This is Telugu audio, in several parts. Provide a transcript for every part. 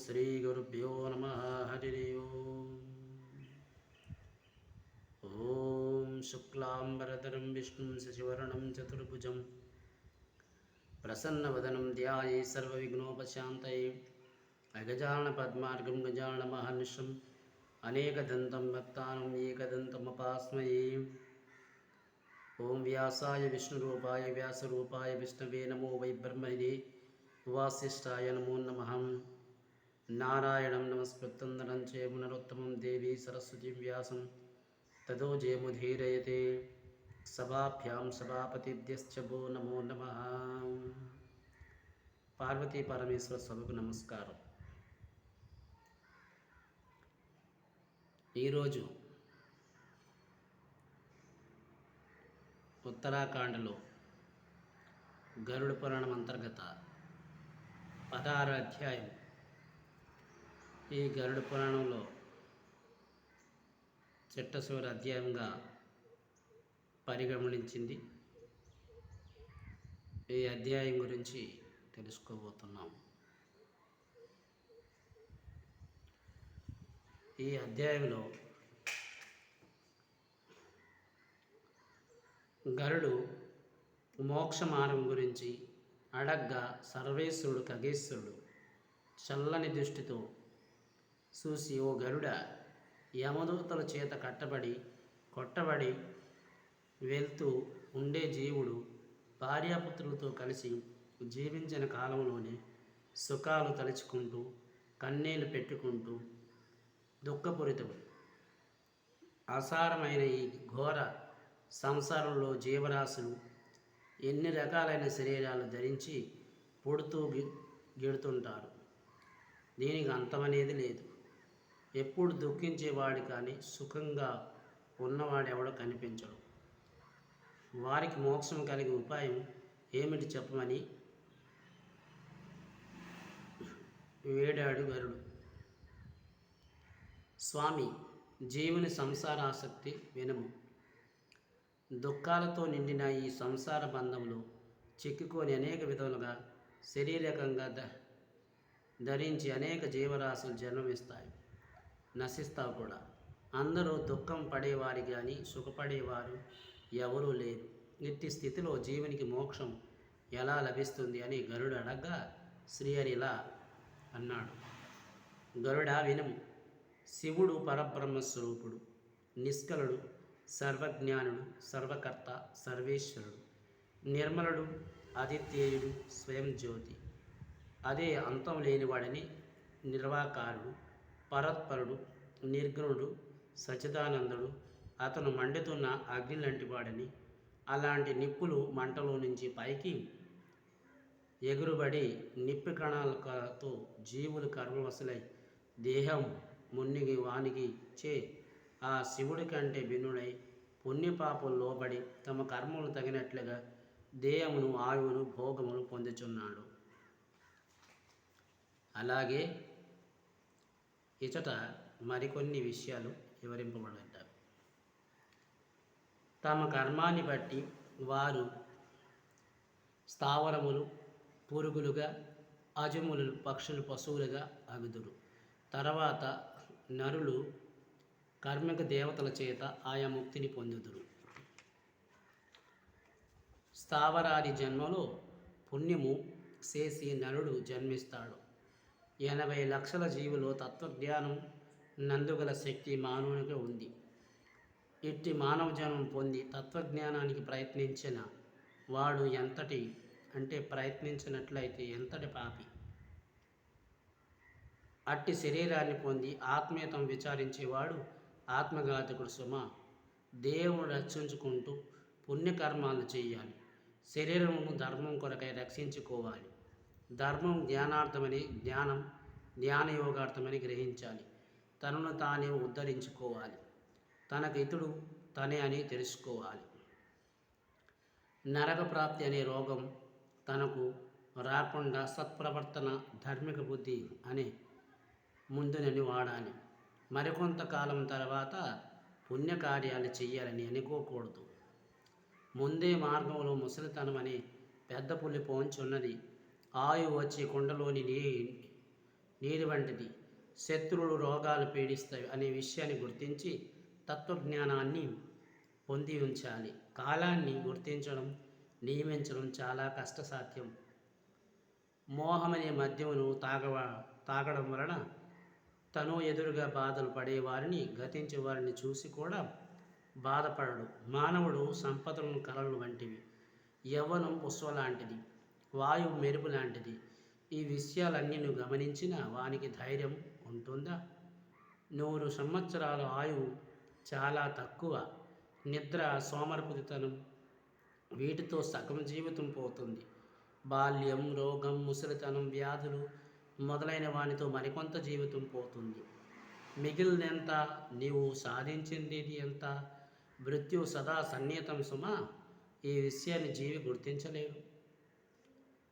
శ్రీ గురుభ్యో నమః. హరి ఓం శుక్లాంబరధరం విష్ణుం శశివర్ణం చతుర్భుజం ప్రసన్నవదనం ధ్యాయే సర్వవిఘ్నోపశాంతయే అగజానన పద్మార్గం గజానన మహర్నిశం అనేకదంతం భక్తానం ఏకదంతముపాస్మయే. ఓం వ్యాసాయ విష్ణురూపాయ వ్యాసరూపాయ విష్ణవే నమో వై బ్రహ్మణే వాసిష్ఠాయ నమో నమః. నారాయణం నమస్కృత్యం నరం చైవ నరోత్తమం దేవీ సరస్వతీం వ్యాసం తతో జయముదీరయతే. సభాభ్యాం సభాపతిభ్యశ్చ భో నమో నమః. పార్వతీ పరమేశ్వర సభకు నమస్కారం. ఈరోజు ఉత్తరాఖండ్లో గరుడ పురాణం అంతర్గత 16వ అధ్యాయం. ఈ గరుడ పురాణంలో చిట్ట అధ్యాయంగా పరిగమనించింది. ఈ అధ్యాయం గురించి తెలుసుకోబోతున్నాం. ఈ అధ్యాయంలో గరుడు మోక్ష మార్గం గురించి అడగ్గా సర్వేశ్వరుడు ఖగేశ్వరుడు చల్లని దృష్టితో చూసి, ఓ గరుడ, యమదూతల చేత కొట్టబడి వెళ్తూ ఉండే జీవుడు భార్యాపుత్రులతో కలిసి జీవించిన కాలంలోనే సుఖాలు తలుచుకుంటూ కన్నీళ్లు పెట్టుకుంటూ దుఃఖపూరితుడు. అసారమైన ఈ ఘోర సంసారంలో జీవరాశులు ఎన్ని రకాలైన శరీరాలు ధరించి పుడుతూ గిడుతుంటారు. దీనికి అంతమనేది లేదు. ఎప్పుడు దుఃఖించేవాడు కానీ సుఖంగా ఉన్నవాడెవడో కనిపించడు. వారికి మోక్షం కలిగే ఉపాయం ఏమిటి చెప్పమని వేడాడు గరుడు. స్వామి, జీవుని సంసారాసక్తి వినము. దుఃఖాలతో నిండిన ఈ సంసార బంధంలో చిక్కుకొని అనేక విధాలుగా శారీరకంగా ధరించి అనేక జీవరాశులు జన్మమిస్తాయి, నశిస్తావు కూడా. అందరూ దుఃఖం పడేవారి కానీ సుఖపడేవారు ఎవరూ లేరు. ఇట్టి స్థితిలో జీవునికి మోక్షం ఎలా లభిస్తుంది అని గరుడు అడగ్గా శ్రీహరి ఇలా అన్నాడు. గరుడా, వినుము. శివుడు పరబ్రహ్మస్వరూపుడు, నిష్కలుడు, సర్వజ్ఞానుడు, సర్వకర్త, సర్వేశ్వరుడు, నిర్మలుడు, ఆదిత్యేయుడు, స్వయం జ్యోతి. అదే అంతం లేనివాడని నిర్వాకారుడు, పరత్పరుడు, నిర్గుణుడు, సచిదానందుడు. అతను మండుతున్న అగ్ని లాంటివాడని, అలాంటి నిప్పులు మంటలో నుంచి పైకి ఎగురుబడి నిప్పు కణాలతో జీవులు కర్మవశులై దేహం మునిగి వానికి చే ఆ శివుడి కంటే భిన్నుడై పుణ్యపాపం లోబడి తమ కర్మలు తగినట్లుగా దేహమును, ఆయువును, భోగమును పొందుచున్నాడు. అలాగే ఇచట మరికొన్ని విషయాలు వివరింపబడ్డాయి. తమ కర్మాన్ని బట్టి వారు స్థావరములు, పురుగులుగా, అజములు, పక్షులు, పశువులుగా అగుదురు. తర్వాత నరులు కర్మిక దేవతల చేత ఆయా ముక్తిని పొందుదురు. స్థావరాది జన్మలో పుణ్యము చేసి నరుడు జన్మిస్తాడు. 80 లక్షల జీవులో తత్వజ్ఞానం నందుగల శక్తి మానవునికి ఉంది. ఇట్టి మానవ జన్మం పొంది తత్వజ్ఞానానికి ప్రయత్నించిన వాడు ప్రయత్నించినట్లయితే ఎంతటి పాపి. అట్టి శరీరాన్ని పొంది ఆత్మీయతం విచారించేవాడు ఆత్మఘాతకుడు సుమ. దేవుడు రక్షించుకుంటూ పుణ్యకర్మాలు చేయాలి. శరీరమును ధర్మం కొరకై రక్షించుకోవాలి. ధర్మం జ్ఞానార్థమని, జ్ఞానం జ్ఞానయోగార్థమని గ్రహించాలి. తనను తానే ఉద్ధరించుకోవాలి. తనకు ఇతడు తనే అని తెలుసుకోవాలి. నరక ప్రాప్తి అనే రోగం తనకు రాకుండా సత్ప్రవర్తన, ధార్మిక బుద్ధి అనే ముందునని వాడాలి. మరికొంతకాలం తర్వాత పుణ్యకార్యాలు చెయ్యాలని అనుకోకూడదు. ముందే మార్గంలో ముసలితనం అనే పెద్ద పుల్లి పోంచున్నది. ఆయువు వచ్చి కుండలోని నీరు వంటిది, శత్రువులు రోగాలు పీడిస్తాయి అనే విషయాన్ని గుర్తించి తత్వజ్ఞానాన్ని పొంది ఉంచాలి. కాలాన్ని గుర్తించడం, నియమించడం చాలా కష్టసాధ్యం. మోహమనే మద్యమును తాగడం వలన తను ఎదురుగా బాధలు పడేవారిని, గతించే వారిని చూసి కూడా బాధపడడు. మానవుడు సంపదలను కలలు వంటివి. యవ్వనం పుష్ప లాంటిది, వాయువు మెరుపు లాంటిది. ఈ విషయాలన్నీ నువ్వు గమనించిన వానికి ధైర్యం ఉంటుందా? 100 సంవత్సరాల ఆయువు చాలా తక్కువ. నిద్ర, సోమరిపోతుతనం వీటితో సగం జీవితం పోతుంది. బాల్యం, రోగం, ముసలితనం, వ్యాధులు మొదలైన వానితో మరికొంత జీవితం పోతుంది. మిగిలినంత నీవు సాధించింది ఎంత? మృత్యు సదా సన్నిహితం సుమా. ఈ విషయాన్ని జీవి గుర్తించలేడు.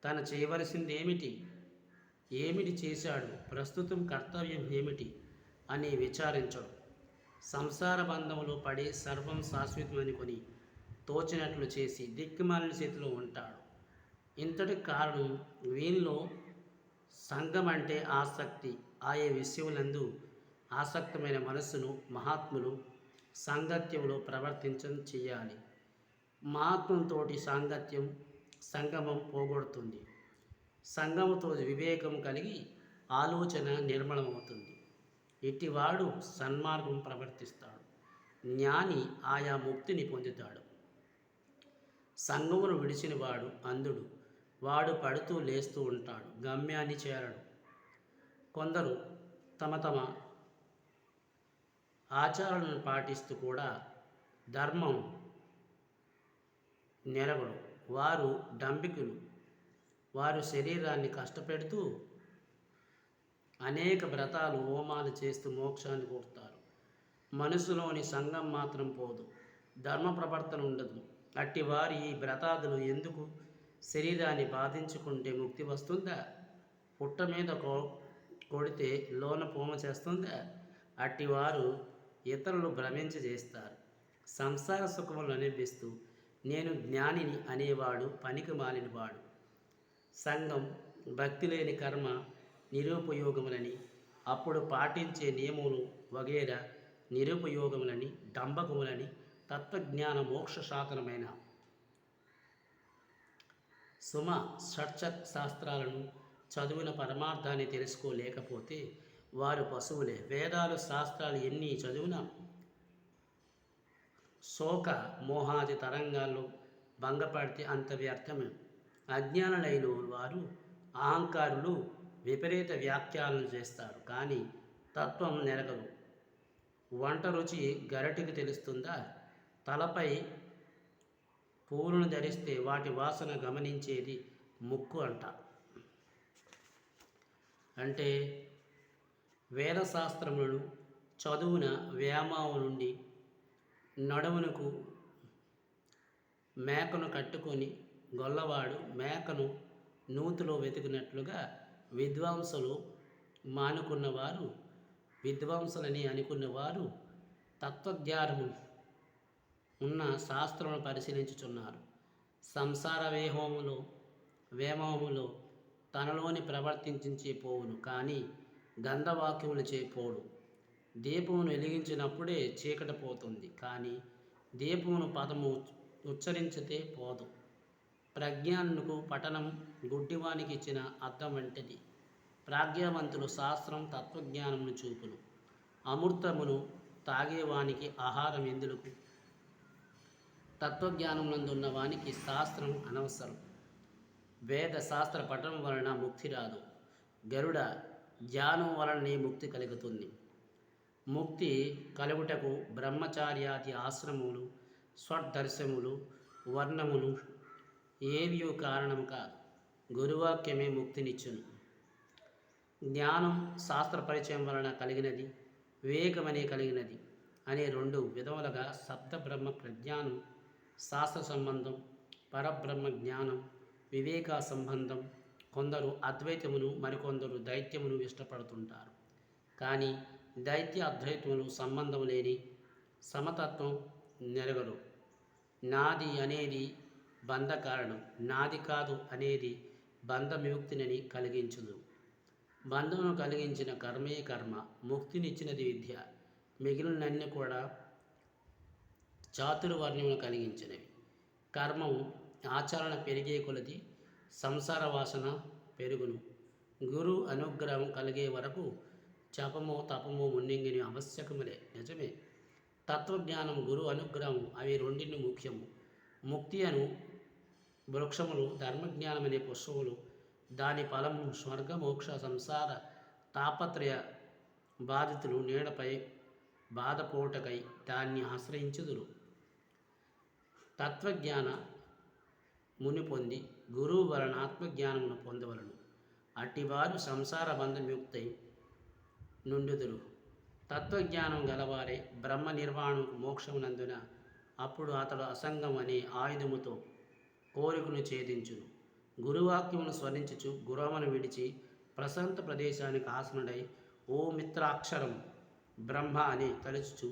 తను చేయవలసింది ఏమిటి చేశాడు, ప్రస్తుతం కర్తవ్యం ఏమిటి అని విచారించడు. సంసార బంధంలో పడి సర్వం శాశ్వతమని కొని తోచినట్లు చేసి దిక్కుమాలిన స్థితిలో ఉంటాడు. ఇంతటి కారణం వీనిలో సంఘం అంటే ఆసక్తి. ఆయా విషయములందు ఆసక్తమైన మనస్సును మహాత్ములు సాంగత్యంలో ప్రవర్తించడం చేయాలి. మహాత్ములతోటి సంగమం పోగొడుతుంది. సంగముతో వివేకం కలిగి ఆలోచన నిర్మలమవుతుంది. ఇటివాడు సన్మార్గం ప్రవర్తిస్తాడు. జ్ఞాని ఆయా ముక్తిని పొందుతాడు. సంగమును విడిచిన వాడు అంధుడు. వాడు పడుతూ లేస్తూ ఉంటాడు, గమ్యాన్ని చేరడు. కొందరు తమ ఆచారాలను పాటిస్తూ కూడా ధర్మం నెరగడు. వారు డంబికులు. వారు శరీరాన్ని కష్టపెడుతూ అనేక వ్రతాలు, హోమాలు చేస్తూ మోక్షాన్ని కోరుతారు. మనసులోని సంఘం మాత్రం పోదు, ధర్మ ప్రవర్తన ఉండదు. అట్టి వారి ఈ వ్రతాదులు ఎందుకు? శరీరాన్ని బాధించుకుంటే ముక్తి వస్తుందా? పుట్ట మీద కొడితే లోన పోమ చేస్తుందా? అట్టివారు ఇతరులు భ్రమించజేస్తారు. సంసార సుఖములు అనిపిస్తూ నేను జ్ఞానిని అనేవాడు పనికి మాలినవాడు. సంఘం, భక్తి లేని కర్మ నిరుపయోగములని, అప్పుడు పాటించే నియములు వగేరా నిరుపయోగములని, డంబకములని తత్వజ్ఞాన మోక్ష శాసనమైన షట్చక్ శాస్త్రాలను చదివిన పరమార్థాన్ని తెలుసుకోలేకపోతే వారు పశువులే. వేదాలు, శాస్త్రాలు ఎన్ని చదివినా శోక మోహాది తరంగాల్లో భంగపడితే అంత వ్యర్థమే. అజ్ఞానులైన వారు, అహంకారులు విపరీత వ్యాఖ్యానాలు చేస్తారు, కానీ తత్వం నెరగదు. వంట రుచి గరటికి తెలుస్తుందా? తలపై పువ్వులను ధరిస్తే వాటి వాసన గమనించేది ముక్కు అంట. అంటే వేదశాస్త్రములను చదువున వ్యామావు నుండి నడుమునకు మేకను కట్టుకొని గొల్లవాడు మేకను నూతిలో వెతికినట్లుగా విద్వాంసులు మానుకున్నవారు, విద్వాంసులని అనుకున్నవారు తత్వజ్ఞానము ఉన్న శాస్త్రమును పరిశీలించుచున్నారు. సంసార వేమములో తనలోని ప్రవర్తించే పోవును, కానీ గంధవాక్యములు చేపోడు. దీపమును వెలిగించినప్పుడే చీకటి పోతుంది, కానీ దీపమును పదము ఉచ్చరించితే పోదు. ప్రజ్ఞానుకు పఠనం గుడ్డివానికి ఇచ్చిన అద్దం వంటిది. ప్రాజ్ఞావంతులు శాస్త్రం తత్వజ్ఞానమును చూపును. అమృతమును తాగేవానికి ఆహారం ఎందులకు? తత్వజ్ఞానమునందున్న వానికి శాస్త్రం అనవసరం. వేద శాస్త్ర పఠనం వలన ముక్తి రాదు. గరుడ ధ్యానం వలననే ముక్తి కలుగుతుంది. ముక్తి కలుగుటకు బ్రహ్మచార్యాది ఆశ్రమములు, స్వదర్శములు, వర్ణములు ఏవి కారణము కాదు. గురువాక్యమే ముక్తినిచ్చును. జ్ఞానం శాస్త్ర పరిచయం వలన కలిగినది, వివేకమనే కలిగినది అనే రెండు విధములుగా శబ్ద బ్రహ్మ ప్రజ్ఞానం, శాస్త్ర సంబంధం, పరబ్రహ్మ జ్ఞానం, వివేక సంబంధం. కొందరు అద్వైతమును, మరికొందరు దైత్యమును ఇష్టపడుతుంటారు. కానీ దైత్య అద్వైతములు సంబంధం లేని సమతత్వం నెరగరు. నాది అనేది బంధ కారణం, నాది కాదు అనేది బంధ విముక్తిని కలిగించదు. బంధమును కలిగించిన కర్మే కర్మ, ముక్తినిచ్చినది విద్య, మిగిలినన్ని కూడా చాతుర్వర్ణ్యమును కలిగించినవి. కర్మము ఆచరణ పెరిగే కొలది సంసార వాసన పెరుగును. గురు అనుగ్రహం కలిగే వరకు జపము తపము మున్నింగిని ఆవశ్యకములే. నిజమే. తత్వజ్ఞానం గురు అనుగ్రహం అవి రెండిని ముఖ్యము. ముక్తి అను వృక్షములు, ధర్మజ్ఞానమనే పుష్పములు, దాని ఫలము స్వర్గమోక్ష సంసార తాపత్రయ బాధితులు నీడపై బాధపోటకై దాన్ని ఆశ్రయించుదురు. తత్వజ్ఞాన ముని పొంది గురువు వలన ఆత్మజ్ఞానమును పొందవలను. అట్టివారు సంసార బంధముక్తై నుండుదురు. తత్వజ్ఞానం గలవారే బ్రహ్మ నిర్వాణకు మోక్షమునందున. అప్పుడు అతడు అసంగం అనే ఆయుధముతో కోరికను ఛేదించును. గురువాక్యమును స్మరించుచు గురవను విడిచి ప్రశాంత ప్రదేశానికి ఆసనుడై ఓ మిత్రాక్షరం బ్రహ్మ అని తలుచుచు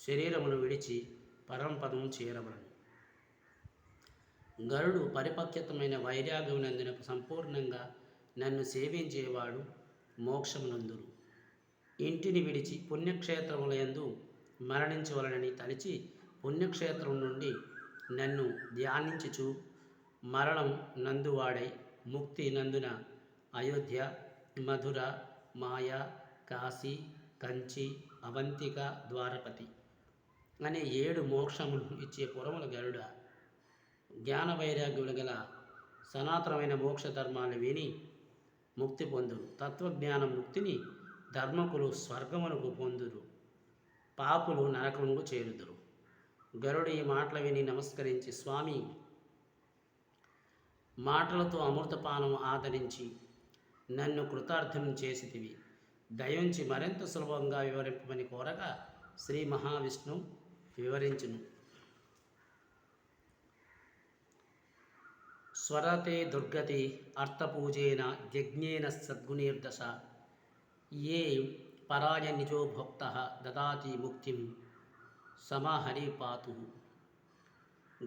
శరీరమును విడిచి పరంపదము చేరవలను. గరుడు పరిపక్వతమైన వైరాగ్యమునందున సంపూర్ణంగా నన్ను సేవించేవాడు మోక్షమునందురు. ఇంటిని విడిచి పుణ్యక్షేత్రములందు మరణించవలనని తలిచి పుణ్యక్షేత్రం నుండి నన్ను ధ్యానించుచు మరణం నందువాడై ముక్తి నందున అయోధ్య, మధుర, మాయ, కాశీ, కంచి, అవంతిక, ద్వారపతి అనే 7 మోక్షములు ఇచ్చే పురముల గరుడ. జ్ఞాన వైరాగ్యులు గల సనాతనమైన మోక్ష ధర్మాలు విని ముక్తి పొందురు. తత్వజ్ఞాన ముక్తిని ధర్మకులు స్వర్గమునకు పొందురు, పాపులు నరకమునకు చేరుదురు. గరుడు ఈ మాటలు విని నమస్కరించి, స్వామి, మాటలతో అమృతపానం ఆదరించి నన్ను కృతార్థం చేసితివి. దయించి మరింత సులభంగా వివరింపమని కోరగా శ్రీ మహావిష్ణు వివరించును. స్వరతే దుర్గతి అర్థపూజేన యజ్ఞేన సద్గుణీర్దశ ఏ పరాయ నిజో భోక్త దదాతి ముక్తిం సమహరి పాతు.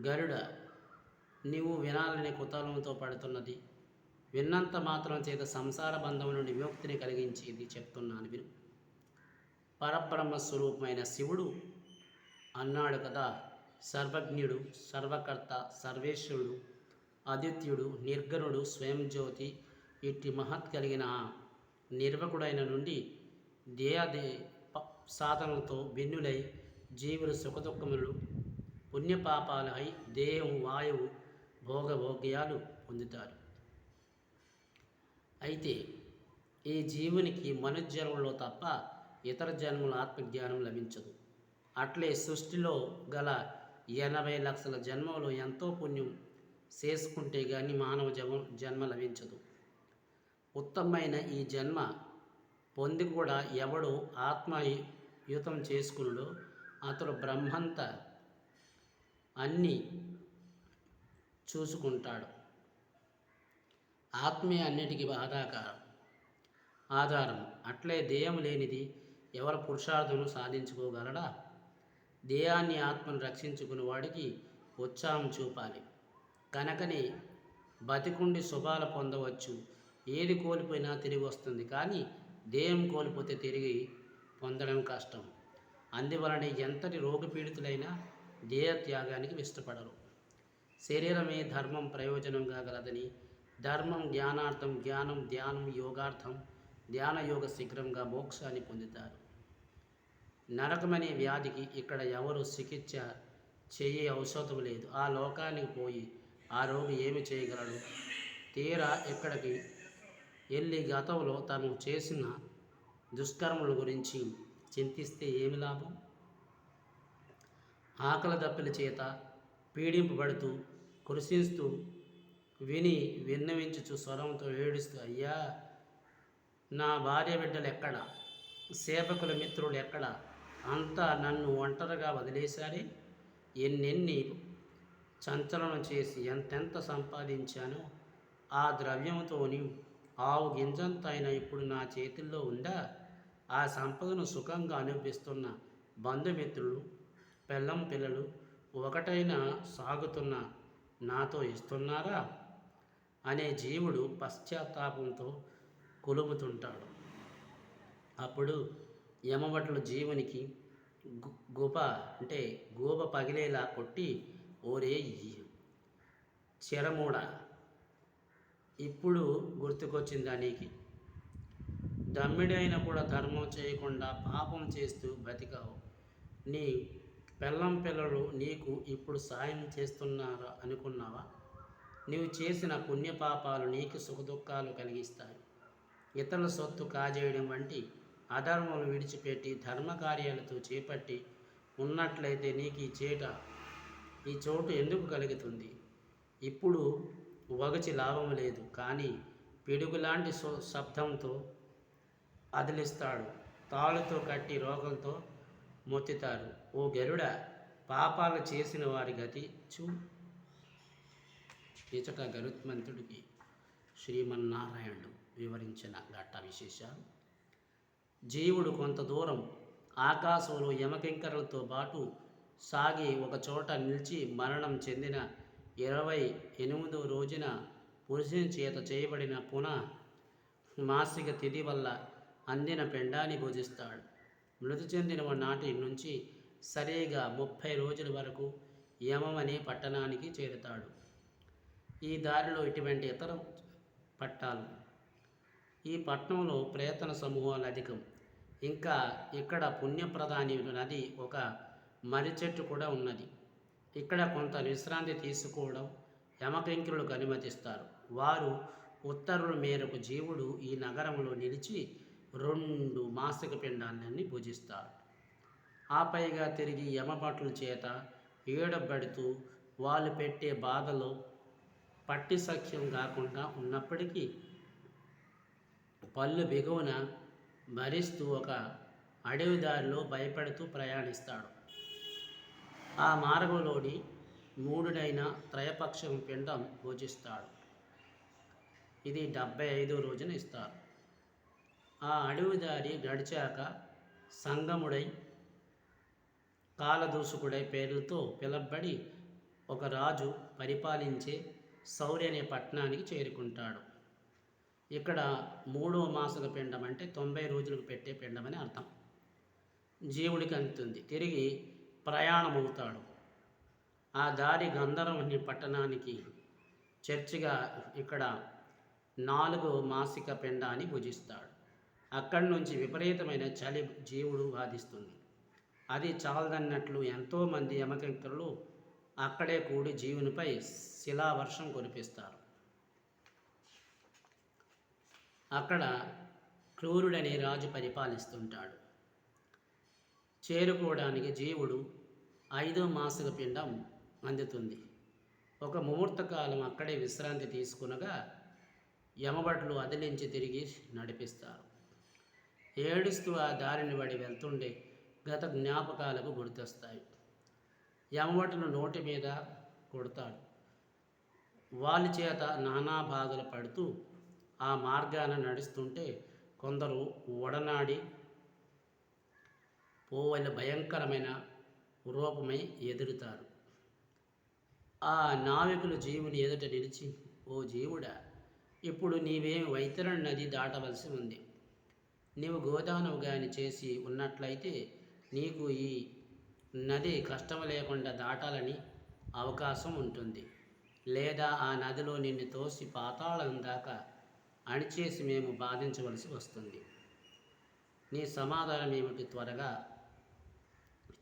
గరుడ, నీవు వినాలని కుతూహలంతో పడుతున్నది. విన్నంత మాత్రం చేత సంసార బంధం నుండి విముక్తిని కలిగించేది చెప్తున్నాను విను. పరబ్రహ్మ స్వరూపమైన శివుడు అన్నాడు కదా, సర్వజ్ఞుడు, సర్వకర్త, సర్వేశ్వరుడు, ఆదిత్యుడు, నిర్గణుడు, స్వయం జ్యోతి, ఇట్టి మహత్ కలిగిన నిర్వకుడైన నుండి దేహదే సాధనలతో భిన్నులై జీవులు సుఖదుఖములు పుణ్యపాపాలై దేహం వాయువు భోగభోగ్యాలు పొందుతారు. అయితే ఈ జీవునికి మనుజన్మలో తప్ప ఇతర జన్మల ఆత్మజ్ఞానం లభించదు. అట్లే సృష్టిలో గల 80 లక్షల జన్మలు ఎంతో పుణ్యం చేసుకుంటే కానీ మానవ జన్మ లభించదు. ఉత్తమమైన ఈ జన్మ పొంది కూడా ఎవడు ఆత్మయుతం చేసుకున్నాడో అతడు బ్రహ్మంత అన్నీ చూసుకుంటాడు. ఆత్మే అన్నిటికీ ఆధారం. అట్లే దేహం లేనిది ఎవరు పురుషార్థమును సాధించుకోగలడా? దేహాన్ని ఆత్మను రక్షించుకుని వాడికి ఉత్సాహం చూపాలి. కనుకనే బతికుండి శుభాలు పొందవచ్చు. ఏది కోల్పోయినా తిరిగి వస్తుంది, కానీ దేహం కోల్పోతే తిరిగి పొందడం కష్టం. అందువలనే ఎంతటి రోగపీడితులైనా దేహ త్యాగానికి ఇష్టపడరు. శరీరమే ధర్మం ప్రయోజనంగా గలదని, ధర్మం జ్ఞానార్థం, జ్ఞానం ధ్యానం యోగార్థం, ధ్యాన యోగ శీఘ్రంగా మోక్షాన్ని పొందుతారు. నరకమనే వ్యాధికి ఇక్కడ ఎవరు చికిత్స చేయ ఔషధం లేదు. ఆ లోకానికి పోయి ఆ రోగి ఏమి చేయగలడు? తీరా ఇక్కడికి వెళ్ళి గతంలో తను చేసిన దుష్కర్మల గురించి చింతిస్తే ఏమి లాభం? ఆకలి దప్పిల చేత పీడింపబడుతూ కృషిస్తూ విన్నవించుచు స్వరంతో ఏడుస్తూ, అయ్యా, నా భార్య బిడ్డలు ఎక్కడ? సేవకుల మిత్రులు ఎక్కడ? అంతా నన్ను ఒంటరిగా వదిలేశారే. ఎన్నెన్ని సంచలనం చేసి ఎంతెంత సంపాదించానో ఆ ద్రవ్యంతోని ఆవు గింజంత అయినా ఇప్పుడు నా చేతుల్లో ఉందా? ఆ సంపదను సుఖంగా అనుభవిస్తున్న బంధుమిత్రులు, పెళ్ళం పిల్లలు ఒకటైనా సాగుతున్న నాతో ఇస్తున్నారా? అనే జీవుడు పశ్చాత్తాపంతో కొలుముతుంటాడు. అప్పుడు యమభటులు జీవునికి గుప అంటే గూబ పగిలేలా కొట్టి, ఓరే చెరమూడ, ఇప్పుడు గుర్తుకొచ్చిందా నీకు? దమ్మిడి అయినా కూడా ధర్మం చేయకుండా పాపం చేస్తూ బతికావు. నీ పెళ్ళం పిల్లలు నీకు ఇప్పుడు సాయం చేస్తున్నారా అనుకున్నావా? నీవు చేసిన పుణ్యపాపాలు నీకు సుఖదుఖాలు కలిగిస్తాయి. ఇతరుల సొత్తు కాజేయడం వంటి అధర్మములు విడిచిపెట్టి ధర్మకార్యాలతో చేపట్టి ఉన్నట్లయితే నీకు ఈ చోటు ఎందుకు కలుగుతుంది? ఇప్పుడు వగచి లాభం లేదు, కానీ పిడుగులాంటి శబ్దంతో అదిలిస్తాడు. తాళ్ళతో కట్టి రోగంతో మొత్తుతారు. ఓ గరుడ, పాపాలు చేసిన వారి గతి చూ. ఇచట గరుత్మంతుడికి శ్రీమన్నారాయణుడు వివరించిన ఘట్ట విశేషాలు. జీవుడు కొంత దూరం ఆకాశంలో యమకింకరులతో పాటు సాగి ఒకచోట నిలిచి మరణం చెందిన 28వ రోజున పురుషుని చేత చేయబడిన మాసిక తిథి వల్ల అందిన పిండాన్ని భుజిస్తాడు. మృతి చెందిన నాటి నుంచి సరిగా 30 రోజుల వరకు యమం అనే పట్టణానికి చేరుతాడు. ఈ దారిలో ఇటువంటి ఇతర పట్టాలు. ఈ పట్టణంలో ప్రేతన సమూహాలు అధికం. ఇంకా ఇక్కడ పుణ్యప్రధాని నది, ఒక మర్రి చెట్టు కూడా ఉన్నది. ఇక్కడ కొంత విశ్రాంతి తీసుకోవడం యమకింకరులకు అనుమతిస్తారు. వారు ఉత్తర్వుల మేరకు జీవుడు ఈ నగరంలో నిలిచి 2 మాసిక పిండాన్ని భుజిస్తారు. ఆపైగా తిరిగి యమభటుల చేత ఏడబెడుతూ వాళ్ళు పెట్టే బాధలో పట్టి సఖ్యం కాకుండా ఉన్నప్పటికీ పళ్ళు బిగువున భరిస్తూ ఒక అడవి దారిలో భయపడుతూ ప్రయాణిస్తాడు. ఆ మార్గంలోని 3డైన త్రయపక్షం పిండం భుజిస్తాడు. ఇది 75వ రోజున ఇస్తారు. ఆ అడవి దారి గడిచాక సంగముడై, కాలదూషకుడై పేర్లతో పిలవబడి ఒక రాజు పరిపాలించే సౌర్య అనే పట్టణానికి చేరుకుంటాడు. ఇక్కడ 3వ మాసిక పిండం అంటే 90 రోజులకు పెట్టే పిండం అని అర్థం. జీవుడికి అందుతుంది. తిరిగి ప్రయాణమవుతాడు. ఆ దారి గంధర్వ అనే పట్టణానికి చర్చిగా ఇక్కడ 4వ మాసిక పిండాన్ని భుజిస్తాడు. అక్కడి నుంచి విపరీతమైన చలి జీవుడు బాధిస్తుంది. అది చాలదన్నట్లు ఎంతోమంది యమకింకరులు అక్కడే కూడి జీవునిపై శిలావర్షం కురిపిస్తారు. అక్కడ క్రూరుడనే రాజు పరిపాలిస్తుంటాడు. చేరుకోవడానికి జీవుడు 5వ మాసిక పిండం అందుతుంది. ఒక ముహూర్తకాలం అక్కడే విశ్రాంతి తీసుకునగా యమభటులు అదిలించి తిరిగి నడిపిస్తారు. ఏడుస్తూ ఆ దారిని పడి వెళ్తుండే గత జ్ఞాపకాలకు గుర్తొస్తాయి. యమభటులు నోటి మీద కొడతాడు. వాళ్ళ చేత నానా బాధలు పడుతూ ఆ మార్గాన నడుస్తుంటే కొందరు ఒడనాడి పోవల భయంకరమైన రూపమై ఎదురుతారు. ఆ నావికులు జీవుని ఎదుట నిలిచి, ఓ జీవుడా, ఇప్పుడు నీవేం వైతరణి నది దాటవలసి ఉంది. నీవు గోదానం గాని చేసి ఉన్నట్లయితే నీకు ఈ నది కష్టం లేకుండా దాటాలని అవకాశం ఉంటుంది. లేదా ఆ నదిలో నిన్ను తోసి పాతాళం దాకా అణిచేసి మేము బాధించవలసి వస్తుంది. నీ సమాధానం ఏమిటి, త్వరగా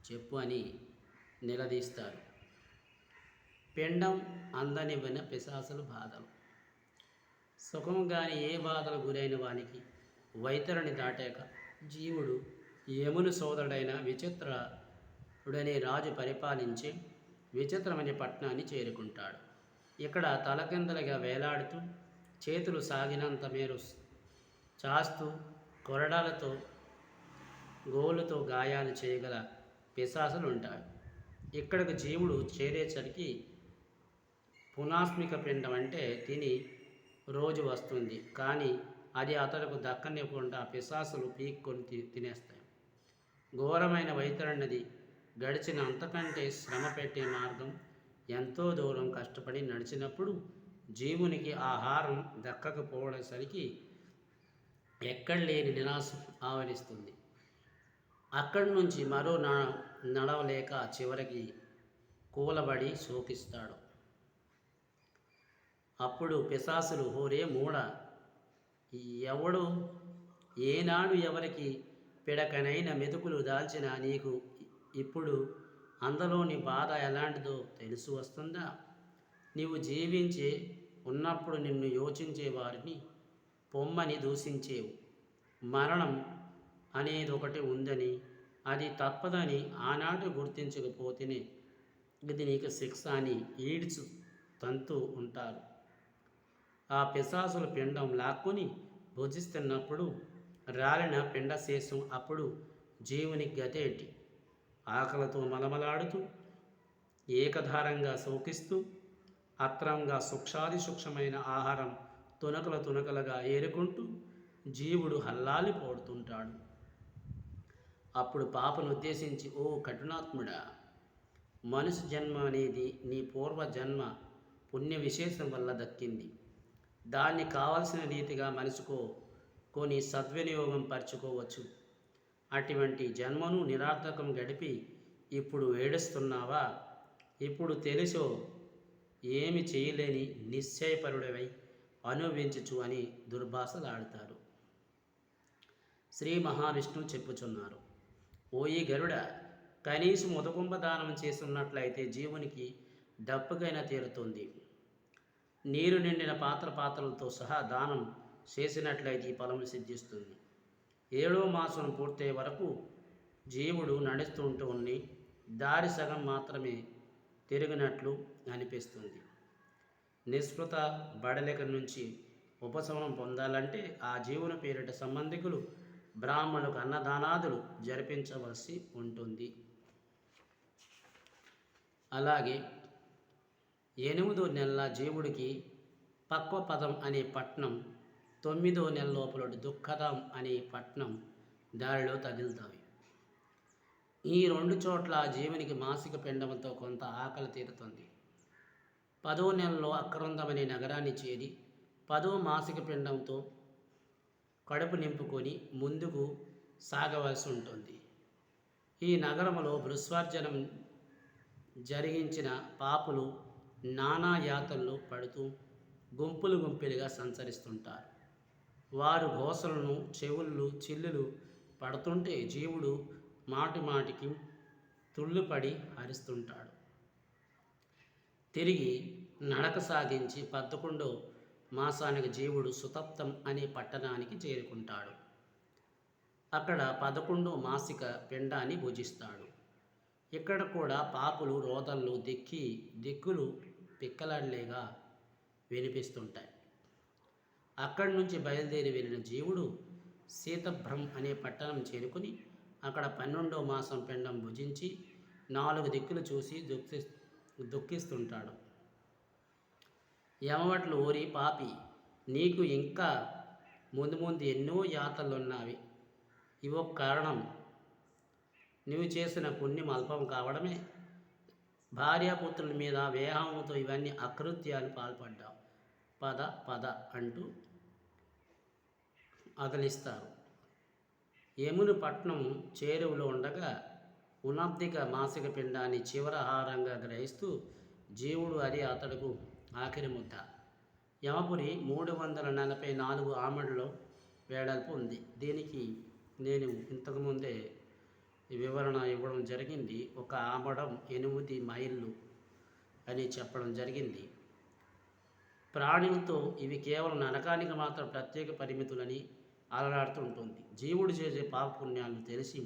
చెప్పు అని నిలదీస్తారు. పిండం అందనివ్వన పిశాసుల బాధలు. సుఖం గాని ఏ బాధలు గురైన వానికి వైతరిని దాటాక జీవుడు యముని సోదరుడైన విచిత్రుడనే రాజు పరిపాలించే విచిత్రమనే పట్టణాన్ని చేరుకుంటాడు. ఇక్కడ తలకిందలుగా వేలాడుతూ చేతులు సాగినంత మేరు చాస్తూ కొరడాలతో గోలుతో గాయాలు చేయగల పిశాసులు ఉంటాయి. ఇక్కడికి జీవుడు చేరేసరికి పునాస్మిక పిండం అంటే తిని రోజు వస్తుంది. కానీ అది అతడుకు దక్కనివ్వకుండా పిశాసులు పీక్కొని తినేస్తాయి. ఘోరమైన వైతరణిది గడిచిన అంతకంటే శ్రమ పెట్టే మార్గం. ఎంతో దూరం కష్టపడి నడిచినప్పుడు జీవునికి ఆహారం దక్కకపోవడానికి ఎక్కడ లేని నిరాశ ఆవరిస్తుంది. అక్కడి నుంచి మరో నడవలేక చివరికి కూలబడి శోకిస్తాడు. అప్పుడు పిశాసులు, హోరే మూడ, ఎవడు ఏనాడు ఎవరికి పిడకనైన మెతుకులు దాల్చిన నీకు ఇప్పుడు అందులోని బాధ ఎలాంటిదో తెలిసి వస్తుందా? నీవు జీవించే ఉన్నప్పుడు నిన్ను యోచించే వారిని పొమ్మని దూషించేవు. మరణం అనేది ఒకటి ఉందని, అది తప్పదని ఆనాడు గుర్తించకపోతేనే ఇది నీకు శిక్ష అని ఈడ్చు తంతూ ఉంటారు. ఆ పిశాసుల పిండం లాక్కుని భుజిస్తున్నప్పుడు రాలిన పిండశేషం అప్పుడు జీవుని గతేటి. ఆకలితో మలమలాడుతూ, ఏకధారంగా శోకిస్తూ, అత్రంగా సూక్ష్మాది ఆహారం తునకలుగా ఏరుకుంటూ జీవుడు హల్లాలిపోతుంటాడు. అప్పుడు పాపను ఉద్దేశించి, ఓ కఠినాత్ముడా, మనుషు జన్మ అనేది నీ పూర్వజన్మ పుణ్య విశేషం వల్ల దక్కింది. దాన్ని కావలసిన రీతిగా కొని సద్వినియోగం పరుచుకోవచ్చు. అటువంటి జన్మను నిరార్థకం గడిపి ఇప్పుడు ఏడుస్తున్నావా? ఇప్పుడు తెలుసో ఏమి చేయలేని నిశ్చయపరుడవై అనుభవించు అని దుర్భాషలాడతారు. శ్రీ మహావిష్ణువు చెప్పుచున్నారు, ఓయి గరుడ, కనీసం ఉదకుంభ దానం చేస్తున్నట్లయితే జీవునికి దప్పుకైనా తీరుతుంది. నీరు నిండిన పాత్రలతో సహా దానం చేసినట్లయితే ఈ ఫలం సిద్ధిస్తుంది. 7వ మాసం పూర్తయ్యే వరకు జీవుడు నడుస్తుంటూ ఉండి దారి సగం మాత్రమే తిరిగినట్లు అనిపిస్తుంది. నిస్పృత బడలిక నుంచి ఉపశమనం పొందాలంటే ఆ జీవుని పేరిట సంబంధికులు బ్రాహ్మణులకు అన్నదానాదులు జరిపించవలసి ఉంటుంది. అలాగే 8వ నెల జీవుడికి పక్వపదం అనే పట్నం, 9వ నెల లోపల దుఃఖదం అనే పట్నం దారిలో తగులుతాయి. ఈ 2 చోట్ల జీవునికి మాసిక పిండంతో కొంత ఆకలి తీరుతుంది. 10వ నెలలో అక్రందం అనే నగరాన్ని చేరి 10వ మాసిక పిండంతో కడుపు నింపుకొని ముందుకు సాగవలసి ఉంటుంది. ఈ నగరంలో భృస్వర్జనం జరిగించిన పాపులు నానా యాతనలు పడుతూ గుంపులుగా సంచరిస్తుంటారు. వారు ఘోషలను చిల్లులు పడుతుంటే జీవుడు మాటికి తుళ్ళుపడి అరుస్తుంటాడు. తిరిగి నడక సాగించి 11వ మాసానికి జీవుడు సుతప్తం అనే పట్టణానికి చేరుకుంటాడు. అక్కడ 11వ మాసిక పిండాన్ని భుజిస్తాడు. ఇక్కడ కూడా పాపులు రోదళ్ళు దిక్కులు పిక్కలాడలేగా వినిపిస్తుంటాయి. అక్కడి నుంచి బయలుదేరి వెళ్ళిన జీవుడు శీతభ్రం అనే పట్టణం చేరుకుని అక్కడ 12వ మాసం పిండం భుజించి 4 దిక్కులు చూసి దుఃఖిస్తుంటాడు. యమవట్లు, ఓరి పాపి, నీకు ఇంకా ముందు ఎన్నో యాతనలున్నవి. ఇవో కారణం, నువ్వు చేసిన పుణ్యం అల్పం కావడమే. భార్యాపుత్రుల మీద వేహాముతో ఇవన్నీ అకృత్యాలు పాల్పడ్డావు. పద అంటూ అదలిస్తారు. యముని పట్నం చేరువలో ఉండగా ఉనాబ్దిక మాసిక పిండాన్ని చివరాహారంగా గ్రహిస్తూ జీవుడు అది అతడుకు ఆఖరి ముద్ద. యమపురి 344 ఆమడులో వేడల్పు ఉంది. దీనికి నేను ఇంతకుముందే వివరణ ఇవ్వడం జరిగింది. ఒక ఆమడం 8 మైళ్ళు అని చెప్పడం జరిగింది. ప్రాణులతో ఇవి కేవలం నరకానికి మాత్రం ప్రత్యేక పరిమితులని అలరాడుతూ ఉంటుంది. జీవుడు చేసే పాపపుణ్యాలు తెలిసి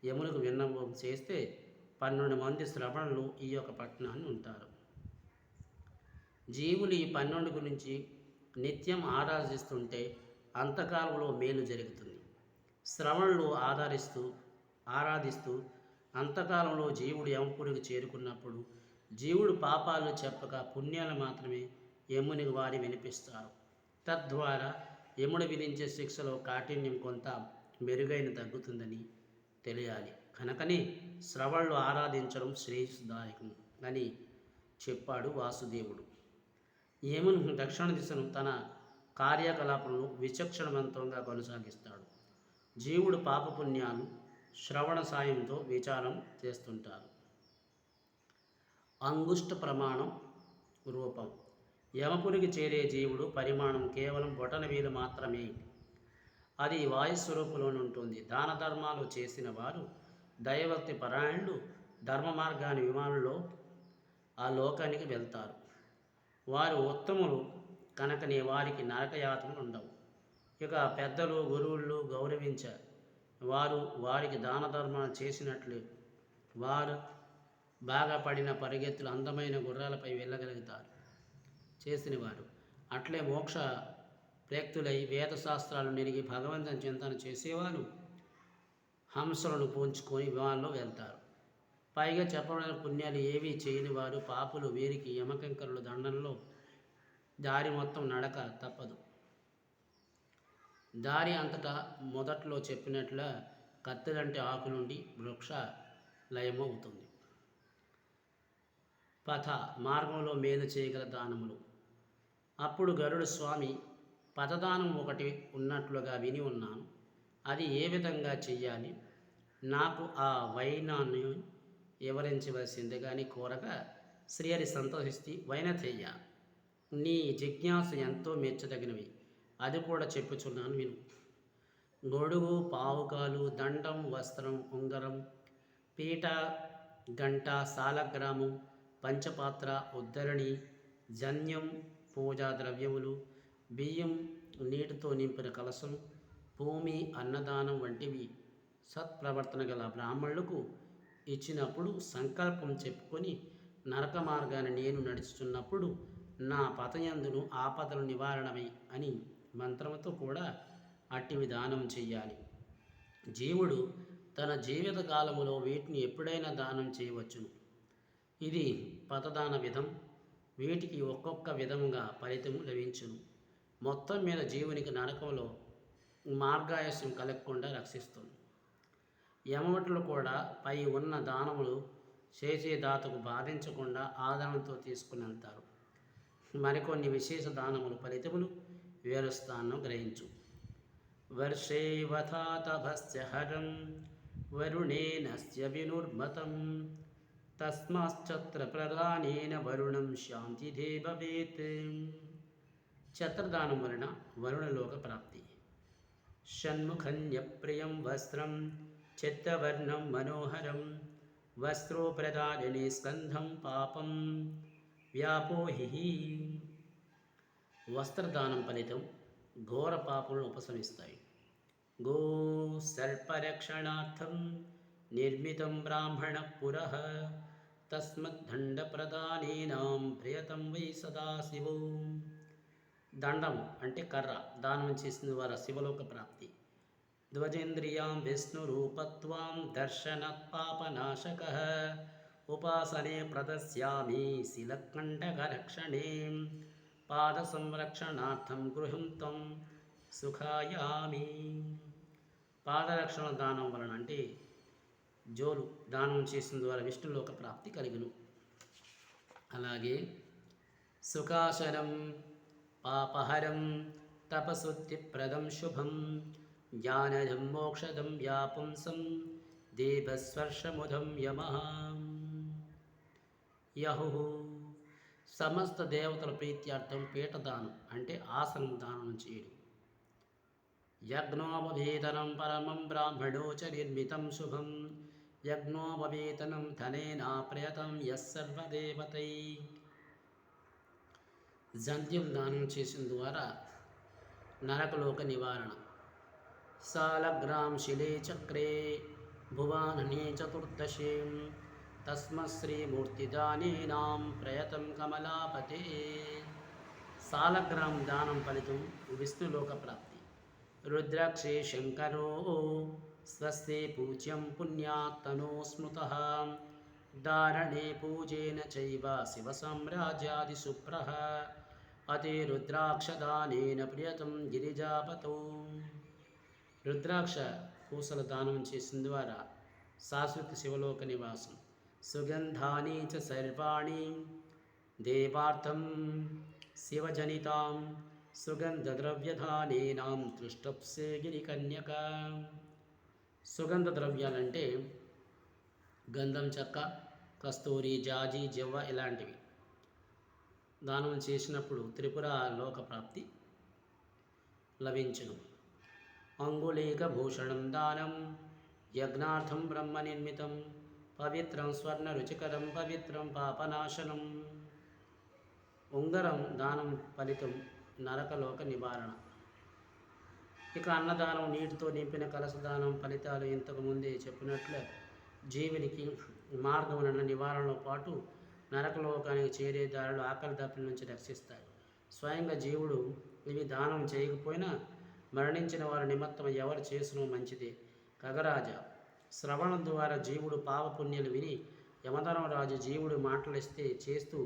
యమునకు విన్నపం చేస్తే 12 మంది శ్రవణులు ఈ యొక్క పట్టణాన్ని ఉంటారు. జీవులు ఈ 12 గురించి నిత్యం ఆరాధిస్తుంటే అంతకాలంలో మేలు జరుగుతుంది. శ్రవణులు ఆరాధిస్తూ అంతకాలంలో జీవుడు యమపురికి చేరుకున్నప్పుడు జీవుడు పాపాలు చెప్పక పుణ్యాలు మాత్రమే యమునికి వారి వినిపిస్తారు. తద్వారా యముడు విధించే శిక్షలో కాఠిన్యం కొంత మెరుగైన తగ్గుతుందని తెలియాలి. కనుకనే శ్రవణులు ఆరాధించడం శ్రేయస్దాయకం అని చెప్పాడు వాసుదేవుడు. యమును దక్షిణ దిశను తన కార్యకలాపాలను విచక్షణవంతంగా కొనసాగిస్తాడు. జీవుడు పాపపుణ్యాలు శ్రవణ సాయంతో విచారం చేస్తుంటారు. అంగుష్ట ప్రమాణం రూపం. యమపురికి చేరే జీవుడు పరిమాణం కేవలం బొటనవేలు మాత్రమే. అది వాయుస్వరూపులోనే ఉంటుంది. దాన ధర్మాలు చేసిన వారు దైవభక్తి పరాయణులు ధర్మ మార్గాన్ని విమానంలో ఆ లోకానికి వెళ్తారు. వారు ఉత్తములు కనుకనే వారికి నరకయాతనలు ఉండవు. ఇక పెద్దలు గురువులు గౌరవించ వారు వారికి దాన ధర్మాలు చేసినట్లు వారు బాగా పడిన పరిగెత్తులు అందమైన గుర్రాలపై వెళ్ళగలుగుతారు చేసినవారు. అట్లే మోక్ష ప్రేక్తులై వేదశాస్త్రాలు నెరిగి భగవంతుని చింతన చేసేవారు హంసలను పూంచుకొని విమానంలో వెళ్తారు. పైగా చెప్పబడిన పుణ్యాలు ఏవీ చేయని వారు పాపులు. వీరికి యమకంకరుల దండంలో దారి మొత్తం నడక తప్పదు. దారి అంతటా మొదట్లో చెప్పినట్ల కత్తిలంటే ఆకు నుండి వృక్ష లయము అవుతుంది. పథ మార్గంలో మేలు చేయగల దానములు. అప్పుడు గరుడు స్వామి, పథదానం ఒకటి ఉన్నట్లుగా విని ఉన్నాను. అది ఏ విధంగా చెయ్యాలి? నాకు ఆ వైనాన్ని వివరించవలసిందిగా అని కోరగా శ్రీహరి సంతోషిస్తే, వైనతేయ, నీ జిజ్ఞాసు ఎంతో మెచ్చదగినవి. అది కూడా చెప్పుచున్నాను విను. గొడుగు, పావుకాలు, దండం, వస్త్రం, ఉంగరం, పీట, గంట, సాలగ్రామం, పంచపాత్ర, ఉద్ధరణి, జన్యం, పూజా ద్రవ్యములు, బియ్యం, నీటితో నింపిన కలశం, భూమి, అన్నదానం వంటివి సత్ప్రవర్తన గల బ్రాహ్మణులకు ఇచ్చినప్పుడు సంకల్పం చెప్పుకొని నరక మార్గాన్ని నేను నడుచుచున్నప్పుడు నా పతయందును ఆపదలు నివారణమై అని మంత్రముతో కూడా అట్టివి దానం చెయ్యాలి. జీవుడు తన జీవిత కాలములో వీటిని ఎప్పుడైనా దానం చేయవచ్చును. ఇది పతదాన విధం. వీటికి ఒక్కొక్క విధముగా ఫలితము లభించును. మొత్తం మీద జీవునికి నరకంలో మార్గాయసం కలగకుండా రక్షిస్తుంది. యమవటులు కూడా పై ఉన్న దానములు చేసే దాతకు బాధించకుండా ఆదరణతో తీసుకుని వెళ్తారు. మరికొన్ని విశేష దానములు ఫలితములు వివరిస్తాను, గ్రహించు. వర్షేవథాతభస్య హరం వరుణేనస్య వినుర్మతం తస్మాశ్చత్ర ప్రదానేన వరుణం శాంతిదే భవేత్. ఛత్రదానం వలన వరుణలోక ప్రాప్తి. షణ్ముఖన్యప్రియం వస్త్రం చిత్తవర్ణం మనోహరం వస్త్రోప్రదానే స్కంధం పాపం వ్యాపోహి. వస్త్రదానం ఫలితం ఘోర పాపలను ఉపశమిస్తాయి. గో సర్పరక్షణార్థం నిర్మితం బ్రాహ్మణ పురః తస్మద్దండప్రదానేనాం ప్రియతం వై సదాశివో. దండము అంటే కర్ర దానం చేసిన వారి శివలోక ప్రాప్తి. ధ్వజేంద్రియాం విష్ణురూపత్వాం దర్శనత్ పాపనాశకః ఉపాసనే ప్రదస్యామి శిలకండకరక్షణే పాద సంరక్షణార్థం గృహం త్వం సుఖాయామి. పాదరక్షణ దానం వలన అంటే జోలు దానం చేసిన ద్వారా విష్ణులోక ప్రాప్తి కలిగును. అలాగే సుఖాసనం పాపహరం తపశుద్ధిప్రదం శుభం జ్ఞానదం మోక్షదం వ్యాపుంసం దేవస్వర్షముదం యమః. యహు సమస్త దేవతల ప్రీత్యార్థం పీఠదానం అంటే ఆసనం దానం చేయడం. యజ్ఞోపవేతనం పరమం బ్రాహ్మణో చ నిర్మితం శుభం యజ్ఞోపవేతనం ధనేన ప్రయతం యస్సర్వదేవతై. జంధ్యం దానం చేసిన ద్వారా నరకలోక నివారణ. సాలగ్రాం శిలే చక్రే భువాననే చతుర్దశీం తస్మశ్రీమూర్తిదానేనాం ప్రయతం కమలాపతే. సాలగ్రాం దానం ఫలితం విష్ణులోక ప్రాప్తి. రుద్రాక్షే శంకరో స్వస్తి పూజ్యం పుణ్యాత్తనో స్మృతః దారణే పూజేన చైవ శివసామ్రాజ్యాది సుప్రః అతి రుద్రాక్షదానేన ప్రియతం గిరిజాపతో. రుద్రాక్ష పూసల దానం చేసిన ద్వారా శాశ్వత శివలోక నివాసం. సుగంధాని చ సర్వాణి దేవార్థం శివజనితాం సుగంధద్రవ్యధానేనాం తృష్టప్సే గిరికన్యక. సుగంధ ద్రవ్యాలంటే గంధం చెక్క, కస్తూరి, జాజి, జవ్వ ఇలాంటివి దానం చేసినప్పుడు త్రిపుర లోక ప్రాప్తి లభించును. అంగుళీక భూషణం దానం యజ్ఞార్థం బ్రహ్మ నిర్మితం పవిత్రం స్వర్ణ రుచికరం పవిత్రం పాపనాశనం. ఉంగరం దానం ఫలితం నరకలోక నివారణ. ఇక అన్నదానం, నీటితో నింపిన కలశదానం ఫలితాలు ఇంతకు ముందే చెప్పినట్లే జీవునికి మార్గమున నివారణతో పాటు నరకలోకానికి చేరే దారిలో ఆకలి దప్పిల నుంచి రక్షిస్తాయి. స్వయంగా జీవుడు ఇవి దానం చేయకపోయినా మరణించిన వారి నిమిత్తం ఎవరు చేసినో మంచిదే. ఖగరాజ శ్రవణం ద్వారా జీవుడు పాపపుణ్యాలు విని యమధర్మరాజు జీవుడు మాటలిస్తే చేస్తూ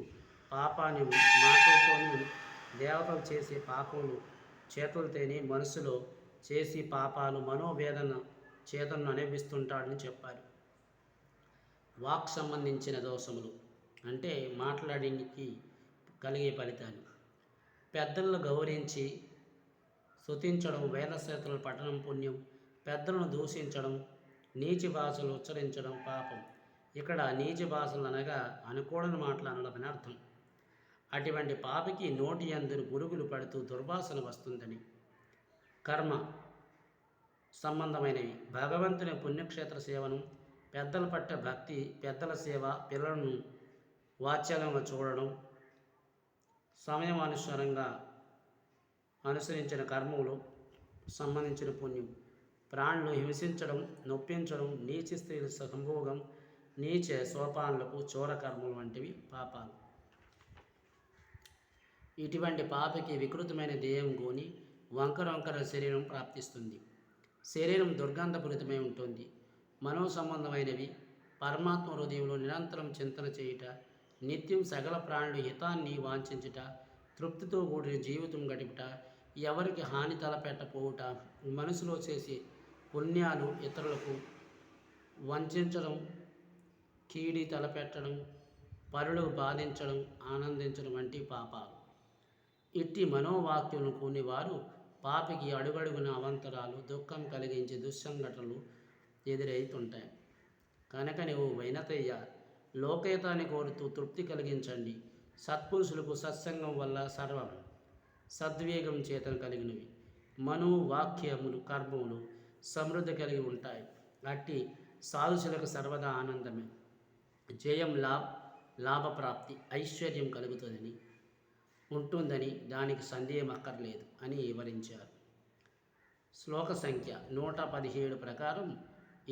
పాపాన్ని మాటలతోనూ దేవతలు చేసే పాపములు చేతులతోనే మనసులో చేసి పాపాలు మనోవేదన చేతను అనుభవిస్తుంటాడని చెప్పారు. వాక్ సంబంధించిన దోషములు అంటే మాట్లాడడానికి కలిగే ఫలితాలు. పెద్దలను గౌరవించి స్తుతించడం, వేదశాస్త్రాల పఠనం పుణ్యం. పెద్దలను దూషించడం, నీచి భాషలు ఉచ్చరించడం పాపం. ఇక్కడ నీచి భాషలు అనగా అనుకూడని మాటలు అనడం అర్థం. అటువంటి పాపికి నోటి అందరు పురుగులు పడుతూ దుర్వాసన వస్తుందని. కర్మ సంబంధమైనవి భగవంతుని పుణ్యక్షేత్ర సేవనం, పెద్దల పట్ల భక్తి, పెద్దల సేవ, పిల్లలను వాత్సల్యంగా చూడడం, సమయమానుసారంగా అనుసరించిన కర్మలు సంబంధించిన పుణ్యం. ప్రాణులు హింసించడం, నొప్పించడం, నీచ స్త్రీల సంభోగం, నీచ సోపానులకు చోర కర్మలు వంటివి పాపాలు. ఇటువంటి పాపకి వికృతమైన దేహం గోని వంకర శరీరం ప్రాప్తిస్తుంది. శరీరం దుర్గంధపూరితమై ఉంటుంది. మనో సంబంధమైనవి పరమాత్మ హృదయంలో నిరంతరం చింతన చేయుట, నిత్యం సకల ప్రాణుల హితాన్ని వాంఛించుట, తృప్తితో కూడిన జీవితం గడుపుట, ఎవరికి హాని తలపెట్టపోవుట, మనసులో చేసే పుణ్యాలు ఇతరులకు వంచడం, కీడి తలపెట్టడం, పరులకు బాధించడం, ఆనందించడం వంటి పాపాలు. ఇట్టి మనోవాక్యులను కొనివారు పాపికి అడుగడుగున అవంతరాలు, దుఃఖం కలిగించే దుస్సంఘటనలు ఎదురవుతుంటాయి. కనుక నువ్వు వైనతయ్య లోకైతాన్ని కోరుతూ తృప్తి కలిగించండి. సత్పురుషులకు సత్సంగం వల్ల సర్వం సద్వేగం చేతను కలిగినవి. మనోవాక్యములు కర్మములు సమృద్ధి కలిగి ఉంటాయి. అట్టి సాధుశులకు సర్వదా ఆనందమే, జయం, లాభప్రాప్తి, ఐశ్వర్యం కలుగుతుందని ఉంటుందని దానికి సందేహం అక్కర్లేదు అని వివరించారు. శ్లోక సంఖ్య 117 ప్రకారం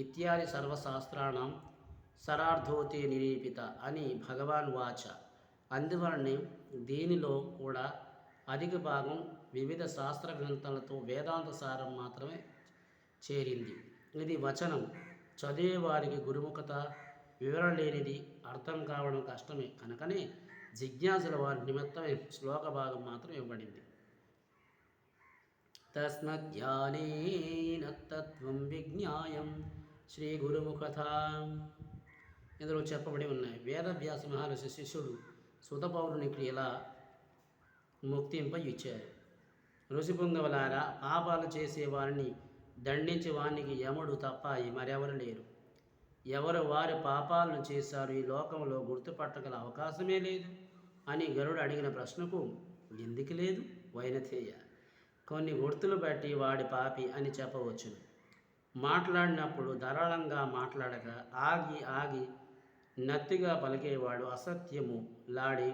ఇత్యాది సర్వశాస్త్రాణం సరార్థోతే నిరూపిత అని భగవాన్ వాచ. అందువలనే దీనిలో కూడా అధిక భాగం వివిధ శాస్త్ర గ్రంథాలతో వేదాంత సారం మాత్రమే చేరింది. ఇది వచనం చదివేవారికి గురుముఖత, వివరణ లేనిది, అర్థం కావడం కష్టమే. కనుకనే జిజ్ఞాసుల వారి నిమిత్తమే శ్లోక భాగం మాత్రం ఇవ్వబడింది. తస్మజ్ఞానేన తత్వం విజ్ఞాయం శ్రీ గురుముఖత. ఇందులో చెప్పబడి ఉన్నాయి. వేదవ్యాస మహర్షి శిష్యుడు సుత పౌరునికి ఇలా ముక్తింప ఇచ్చారు. ఋషిపుంగవులారా, పాపాలు చేసేవారిని దండించి వానికి యముడు తప్ప మరెవరు లేరు. ఎవరు వారి పాపాలను చేశారు ఈ లోకంలో గుర్తుపట్టగల అవకాశమే లేదు అని గరుడు అడిగిన ప్రశ్నకు ఎందుకు లేదు వైనతేయ, కొన్ని గుర్తులు బట్టి వాడి పాపి అని చెప్పవచ్చును. మాట్లాడినప్పుడు ధారాళంగా మాట్లాడక ఆగి ఆగి నత్తిగా పలికేవాడు అసత్యము లాడి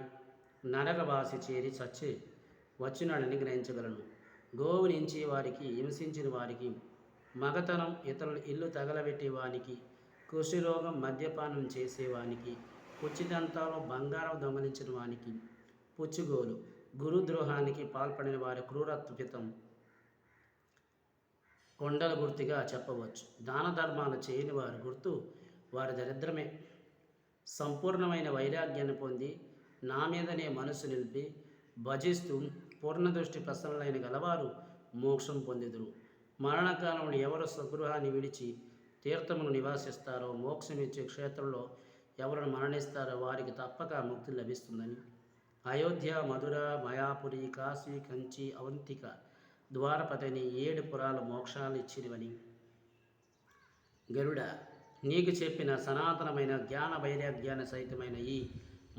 నరకవాసి చేరి చచ్చి వచ్చినాడని గ్రహించగలను. గోవునించి వారికి, హింసించిన వారికి, మగతనం, ఇతరుల ఇల్లు తగలబెట్టే వానికి, కుష్ఠరోగం, మద్యపానం చేసేవానికి, పుచ్చిదంతాలో బంగారం దొంగలించిన వానికి, పుచ్చుగోలు, గురుద్రోహానికి పాల్పడిన వారి క్రూరత్వితం కొండల గుర్తుగా చెప్పవచ్చు. దాన ధర్మాలు చేయని వారి గుర్తు వారి దరిద్రమే. సంపూర్ణమైన వైరాగ్యాన్ని పొంది నా మీదనే మనసు నిలిపి భజిస్తూ పూర్ణదృష్టి ప్రసన్నలైన గలవారు మోక్షం పొందిదురు. మరణకాలంలో ఎవరు స్వగృహాన్ని విడిచి తీర్థమును నివాసిస్తారో, మోక్షమిచ్చే క్షేత్రంలో ఎవరు మరణిస్తారో వారికి తప్పక ముక్తి లభిస్తుందని అయోధ్య, మధుర, మయాపురి, కాశీ, కంచి, అవంతిక, ద్వారపతిని 7 పురాల మోక్షాలు ఇచ్చినవని గరుడ నీకు చెప్పిన సనాతనమైన జ్ఞాన వైరాగ్యాన సహితమైన ఈ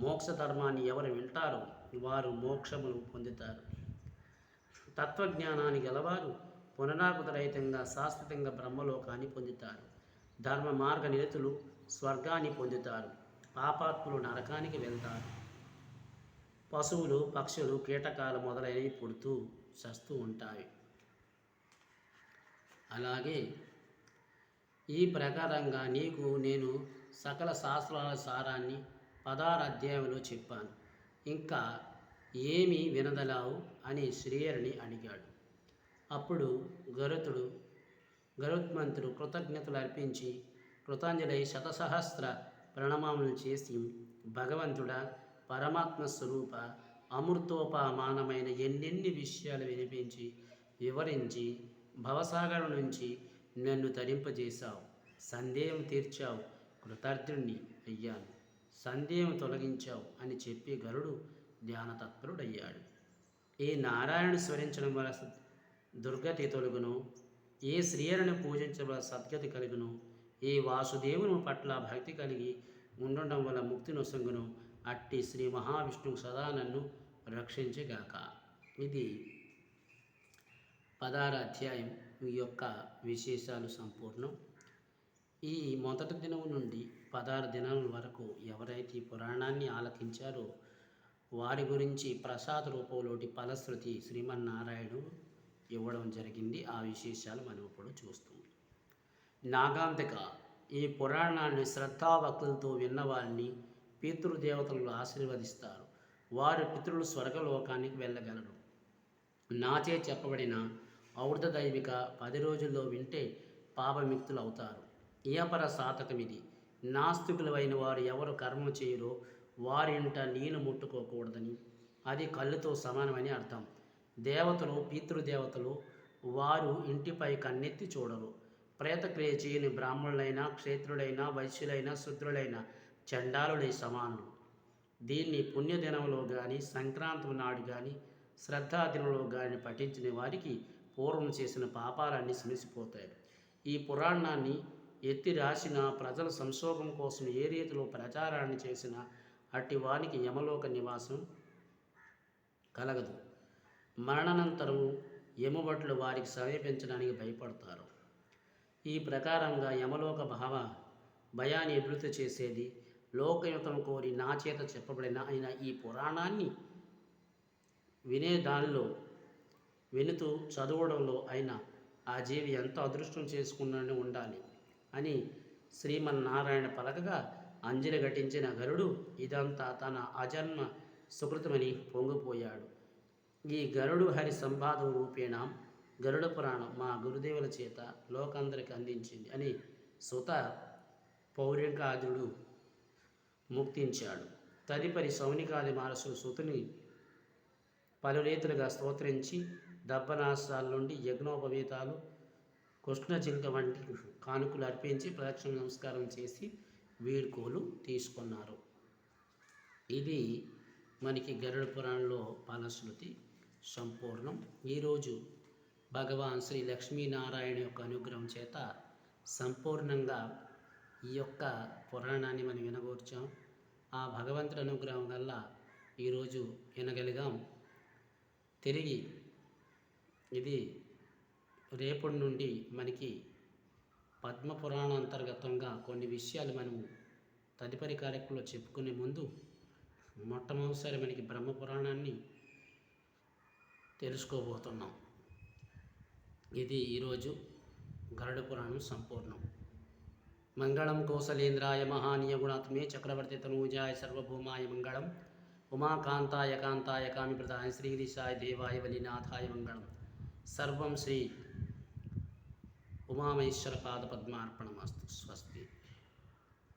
మోక్ష ధర్మాన్ని ఎవరు వింటారో వారు మోక్షమును పొందుతారు. తత్వజ్ఞానాన్ని గలవారు పునరావృతరహితంగా శాశ్వతంగా బ్రహ్మలోకాన్ని పొందుతారు. ధర్మ మార్గ నిరతులు స్వర్గాన్ని పొందుతారు. పాపాత్ములు నరకానికి వెళ్తారు. పశువులు, పక్షులు, కీటకాలు మొదలైనవి పుడుతూ చస్తూ ఉంటాయి. అలాగే ఈ ప్రకారంగా నీకు నేను సకల శాస్త్రాల సారాన్ని 16 అధ్యాయంలో చెప్పాను. ఇంకా ఏమి వినదలావు అని శ్రీహరిని అడిగాడు. అప్పుడు గరుత్మంతుడు కృతజ్ఞతలు అర్పించి కృతాంజలి శతసహస్ర ప్రణామములు చేసి, భగవంతుడా, పరమాత్మ స్వరూప, అమృతోపమానమైన ఎన్నెన్ని విషయాలు వినిపించి వివరించి భవసాగరం నుంచి నన్ను తరింపజేశావు. సందేహం తీర్చావు. కృతార్థుణ్ణి అయ్యాను. సందేహం తొలగించావు అని చెప్పి గరుడు ధ్యానతత్పరుడయ్యాడు. ఈ నారాయణుడు స్మరించడం వల్ల దుర్గతి తొలగును. ఏ శ్రీహరిని పూజించడం సద్గతి కలుగును. ఈ వాసుదేవుని పట్ల భక్తి కలిగి ఉండడం వల్ల ముక్తి నొసంగును. అట్టి శ్రీ మహావిష్ణువు సదా నన్ను రక్షించగాక. ఇది 16వ అధ్యాయం యొక్క విశేషాలు సంపూర్ణం. ఈ మొదటి దినం నుండి 16 దినాల వరకు ఎవరైతే ఈ పురాణాన్ని ఆలకించారో వారి గురించి ప్రసాద రూపంలోటి ఫలశ్రుతి శ్రీమన్నారాయణుడు ఇవ్వడం జరిగింది. ఆ విశేషాలు మనం ఇప్పుడు చూస్తాం. నాగాంతిక ఈ పురాణాన్ని శ్రద్ధాభక్తులతో విన్నవారిని పితృదేవతలు ఆశీర్వదిస్తారు. వారి పితృలు స్వర్గలోకానికి వెళ్ళగలరు. నాచే చెప్పబడిన ఔర్ధ దైవిక 10 రోజుల్లో వింటే పాపమిక్తులు అవుతారు. ఇయపర సాతకమిది. నాస్తికులైన వారు ఎవరు కర్మ చేయరో వారింట నీళ్లు ముట్టుకోకూడదని, అది కళ్ళుతో సమానమని అర్థం. దేవతలు, పితృదేవతలు వారు ఇంటిపై కన్నెత్తి చూడరు. ప్రేతక్రియ చేయని బ్రాహ్మణులైనా, క్షేత్రులైనా, వైశ్యులైనా, శూద్రులైన చండాలులై సమానులు. దీన్ని పుణ్యదినంలో కానీ, సంక్రాంతి నాడు కానీ, శ్రద్ధాదినంలో కానీ పఠించిన వారికి పూర్వం చేసిన పాపాలన్నీ శమిసిపోతాయి. ఈ పురాణాన్ని ఎత్తి రాసిన ప్రజల సంక్షోభం కోసం ఏ రీతిలో ప్రచారాన్ని చేసిన అట్టి వానికి యమలోక నివాసం కలగదు. మరణానంతరం యమభటులు వారికి సమీపించడానికి భయపడతారు. ఈ ప్రకారంగా యమలోక భయాన్ని నివృత్తి చేసేది లోకయుతం కోరి నా చేత చెప్పబడిన అయిన ఈ పురాణాన్ని వినేదానిలో వినుతూ చదవడంలో అయినా ఆ జీవి ఎంతో అదృష్టం చేసుకున్నని ఉండాలి అని శ్రీమన్నారాయణ పలకగా అంజలి ఘటించిన గరుడు ఇదంతా తన అజన్మ సుకృతమని పొంగిపోయాడు. ఈ గరుడు హరి సంవాదం రూపేణ గరుడ పురాణం మా గురుదేవుల చేత లోకందరికి అందించింది అని సుత పౌర్ణికాదుడు ముక్తించాడు. తదుపరి సౌనికాది మహర్షులు సుతుని పలు రీతులుగా స్తోత్రించి దబ్బనాశాల నుండి యజ్ఞోపవీతాలు, కృష్ణజింక వంటి కానుకలు అర్పించి ప్రదక్షిణ నమస్కారం చేసి వీడ్కోలు తీసుకున్నారు. ఇది మనకి గరుడ పురాణంలో ఫలశ్రుతి సంపూర్ణం. ఈరోజు భగవాన్ శ్రీ లక్ష్మీనారాయణ యొక్క అనుగ్రహం చేత సంపూర్ణంగా ఈ యొక్క పురాణాన్ని మనం వినగూర్చాం. ఆ భగవంతుడి అనుగ్రహం వల్ల ఈరోజు వినగలిగాం. తిరిగి ఇది రేపటి నుండి మనకి పద్మపురాణ అంతర్గతంగా కొన్ని విషయాలు మనము తదుపరి కార్యక్రమంలో చెప్పుకునే ముందు మొట్టమొదటిసారి మనకి బ్రహ్మపురాణాన్ని తెలుసుకోబోతున్నాం. ఇది ఈరోజు గరుడ పురాణం సంపూర్ణం. మంగళం కౌసలేంద్రాయ మహానీయ గుణాత్మే చక్రవర్తి తనూజాయ సర్వభౌమాయ మంగళం. ఉమాకాంతాయ కాంతాయ కామిప్రదాయ శ్రీగిరిశాయ దేవాయ వలినాథాయ మంగళం. సర్వం శ్రీ ఉమామహేశ్వర పాదపద్మార్పణమస్తు. స్వస్తి.